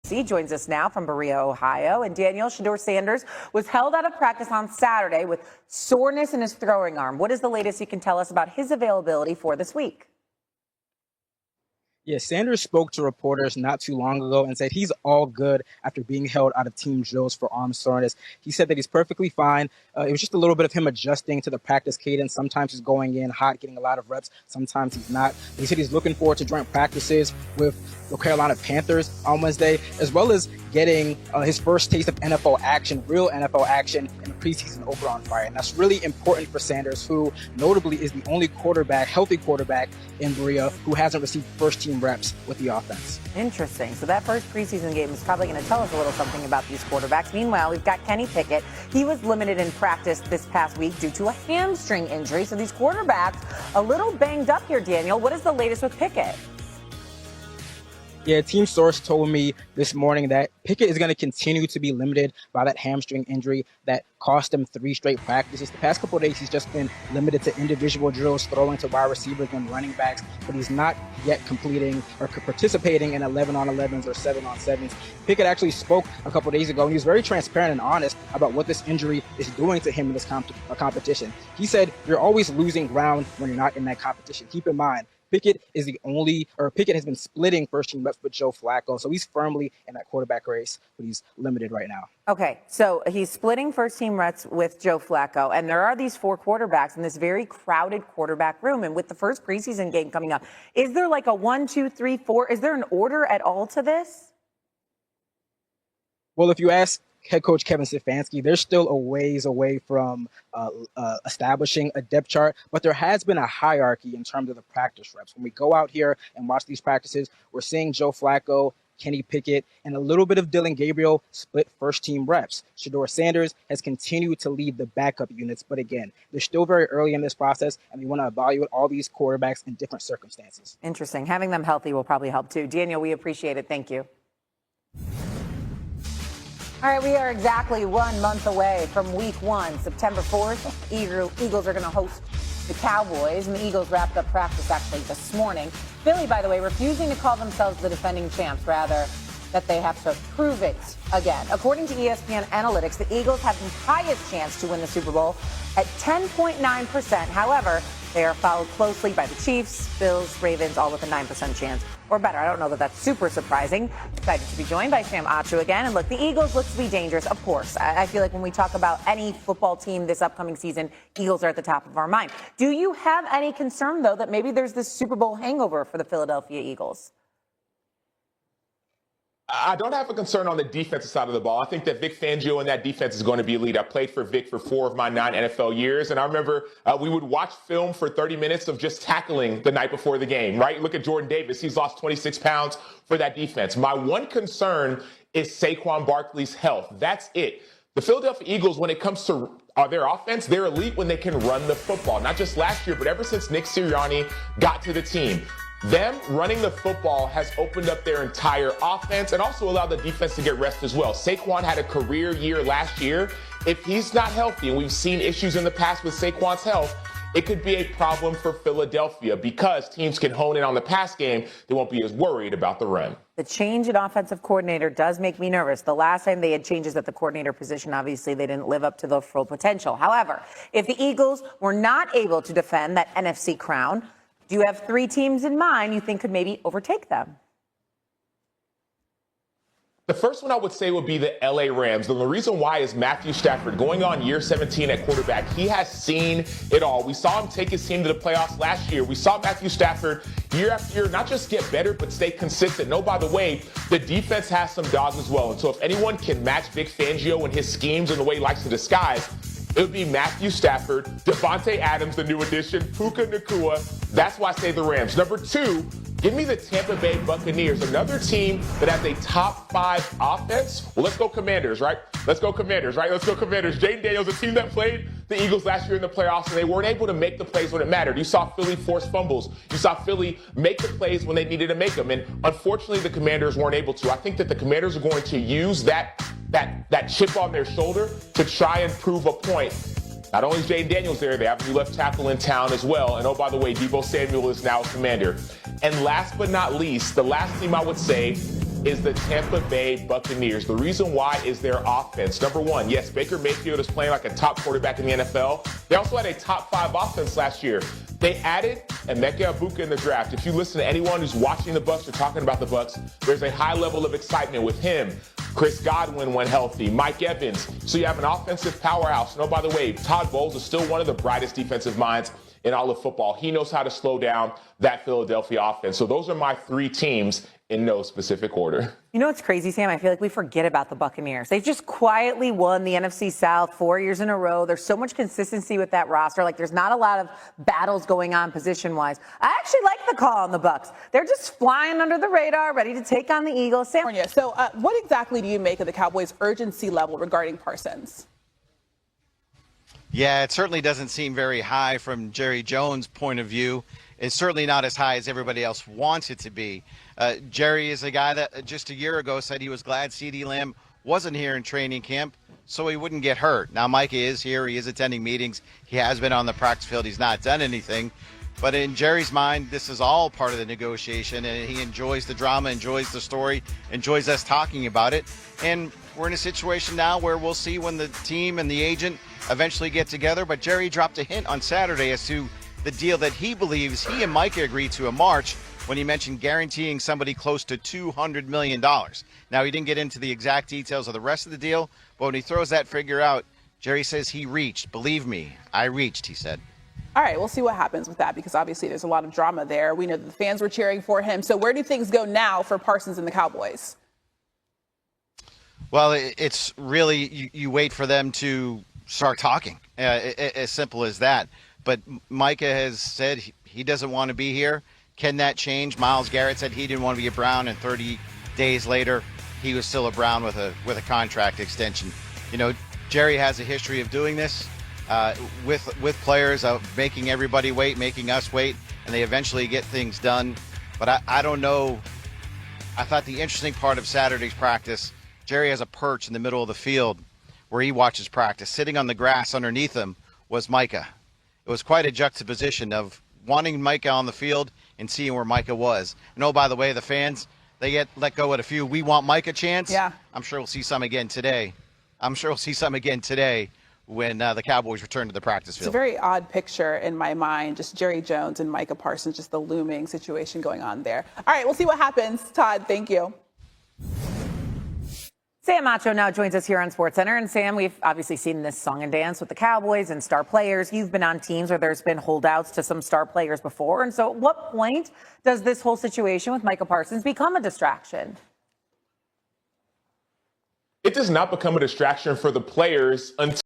He joins us now from Berea, Ohio. And Daniel, Shedeur Sanders was held out of practice on Saturday with soreness in his throwing arm. What is the latest you can tell us about his availability for this week? Yeah, Sanders spoke to reporters not too long ago and said he's all good after being held out of team drills for arm soreness. He said that he's perfectly fine. It was just a little bit of him adjusting to the practice cadence. Sometimes he's going in hot, getting a lot of reps. Sometimes he's not. He said he's looking forward to joint practices with the Carolina Panthers on Wednesday, as well as getting his first taste of NFL action, real NFL action in the preseason opener on Friday. And that's really important for Sanders, who notably is the only healthy quarterback in Berea who hasn't received first-team reps with the offense. Interesting. So that first preseason game is probably going to tell us a little something about these quarterbacks. Meanwhile, we've got Kenny Pickett. He was limited in practice this past week due to a hamstring injury. So these quarterbacks a little banged up here, Daniel. What is the latest with Pickett? Yeah, a team source told me this morning that Pickett is going to continue to be limited by that hamstring injury that cost him 3 straight practices. The past couple of days, he's just been limited to individual drills, throwing to wide receivers and running backs, but he's not yet completing or participating in 11-on-11s or 7-on-7s. Pickett actually spoke a couple of days ago, and he was very transparent and honest about what this injury is doing to him in this competition. He said, "You're always losing ground when you're not in that competition. Keep in mind, Pickett has been splitting first-team reps with Joe Flacco, so he's firmly in that quarterback race, but he's limited right now." Okay, so he's splitting first-team reps with Joe Flacco, and there are these 4 quarterbacks in this very crowded quarterback room, and with the first preseason game coming up, is there like a 1, 2, 3, 4? Is there an order at all to this? Well, if you ask head coach Kevin Stefanski, they're still a ways away from establishing a depth chart, but there has been a hierarchy in terms of the practice reps. When we go out here and watch these practices, we're seeing Joe Flacco, Kenny Pickett, and a little bit of Dillon Gabriel split first-team reps. Shedeur Sanders has continued to lead the backup units, but again, they're still very early in this process, and we want to evaluate all these quarterbacks in different circumstances. Interesting. Having them healthy will probably help too. Daniel, we appreciate it. Thank you. All right, we are exactly 1 month away from week 1, September 4th. Eagles are going to host the Cowboys, and the Eagles wrapped up practice actually this morning. Philly, by the way, refusing to call themselves the defending champs, rather that they have to prove it again. According to ESPN Analytics, the Eagles have the highest chance to win the Super Bowl at 10.9%. However, they are followed closely by the Chiefs, Bills, Ravens, all with a 9% chance or better. I don't know that that's super surprising. Excited to be joined by Sam Achu again. And look, the Eagles look to be dangerous, of course. I feel like when we talk about any football team this upcoming season, Eagles are at the top of our mind. Do you have any concern, though, that maybe there's this Super Bowl hangover for the Philadelphia Eagles? I don't have a concern on the defensive side of the ball. I think that Vic Fangio and that defense is going to be elite. I played for Vic for 4 of my 9 NFL years, and I remember we would watch film for 30 minutes of just tackling the night before the game, right? Look at Jordan Davis. He's lost 26 pounds for that defense. My one concern is Saquon Barkley's health. That's it. The Philadelphia Eagles, when it comes to their offense, they're elite when they can run the football. Not just last year, but ever since Nick Sirianni got to the team. Them running the football has opened up their entire offense and also allowed the defense to get rest as well. Saquon had a career year last year. If he's not healthy, and we've seen issues in the past with Saquon's health, it could be a problem for Philadelphia because teams can hone in on the pass game. They won't be as worried about the run. The change in offensive coordinator does make me nervous. The last time they had changes at the coordinator position, obviously they didn't live up to the full potential. However, if the Eagles were not able to defend that NFC crown, do you have 3 teams in mind you think could maybe overtake them? The first one I would say would be the LA Rams. And the reason why is Matthew Stafford going on year 17 at quarterback. He has seen it all. We saw him take his team to the playoffs last year. We saw Matthew Stafford year after year not just get better, but stay consistent. No, by the way, the defense has some dogs as well. And so if anyone can match Vic Fangio and his schemes and the way he likes to disguise, it would be Matthew Stafford, Devontae Adams, the new addition, Puka Nacua. That's why I say the Rams. Number 2, give me the Tampa Bay Buccaneers, another team that has a top 5 offense. Well, let's go Commanders, right? Let's go Commanders, right? Let's go Commanders. Jayden Daniels, a team that played the Eagles last year in the playoffs, and they weren't able to make the plays when it mattered. You saw Philly force fumbles. You saw Philly make the plays when they needed to make them, and unfortunately, the Commanders weren't able to. I think that the Commanders are going to use that chip on their shoulder to try and prove a point. Not only is Jayden Daniels there, they have a new left tackle in town as well. And oh, by the way, Deebo Samuel is now a Commander. And last but not least, the last team I would say is the Tampa Bay Buccaneers. The reason why is their offense. Number one, yes, Baker Mayfield is playing like a top quarterback in the NFL. They also had a top 5 offense last year. They added Emeka Egbuka in the draft. If you listen to anyone who's watching the Bucs or talking about the Bucs, there's a high level of excitement with him. Chris Godwin when healthy, Mike Evans. So you have an offensive powerhouse. And oh, by the way, Todd Bowles is still one of the brightest defensive minds in all of football. He knows how to slow down that Philadelphia offense. So those are my 3 teams in no specific order. You know what's crazy, Sam? I feel like we forget about the Buccaneers. They've just quietly won the NFC South 4 years in a row. There's so much consistency with that roster. Like, there's not a lot of battles going on position-wise. I actually like the call on the Bucs. They're just flying under the radar, ready to take on the Eagles. Sam? So what exactly do you make of the Cowboys' urgency level regarding Parsons? Yeah, it certainly doesn't seem very high from Jerry Jones' point of view. It's certainly not as high as everybody else wants it to be. Jerry is a guy that just a year ago said he was glad CeeDee Lamb wasn't here in training camp so he wouldn't get hurt. Now, Micah is here. He is attending meetings. He has been on the practice field. He's not done anything. But in Jerry's mind, this is all part of the negotiation, and he enjoys the drama, enjoys the story, enjoys us talking about it. And we're in a situation now where we'll see when the team and the agent eventually get together. But Jerry dropped a hint on Saturday as to the deal that he believes he and Micah agreed to in March when he mentioned guaranteeing somebody close to $200 million. Now, he didn't get into the exact details of the rest of the deal, but when he throws that figure out, Jerry says he reached. Believe me, I reached, he said. All right, we'll see what happens with that, because obviously there's a lot of drama there. We know that the fans were cheering for him. So where do things go now for Parsons and the Cowboys? Well, it's really, you wait for them to start talking, as simple as that. But Micah has said he doesn't want to be here. Can that change? Myles Garrett said he didn't want to be a Brown, and 30 days later, he was still a Brown with a contract extension. You know, Jerry has a history of doing this with players, of making everybody wait, making us wait, and they eventually get things done. But I don't know. I thought the interesting part of Saturday's practice, Jerry has a perch in the middle of the field where he watches practice. Sitting on the grass underneath him was Micah. It was quite a juxtaposition of wanting Micah on the field and seeing where Micah was. And oh, by the way, the fans, they get let go at a few "we want Micah" chants. Yeah. I'm sure we'll see some again today. When the Cowboys return to the practice field. It's a very odd picture in my mind, just Jerry Jones and Micah Parsons, just the looming situation going on there. All right, we'll see what happens. Todd, thank you. Sam Macho now joins us here on SportsCenter. And Sam, we've obviously seen this song and dance with the Cowboys and star players. You've been on teams where there's been holdouts to some star players before. And so at what point does this whole situation with Micah Parsons become a distraction? It does not become a distraction for the players until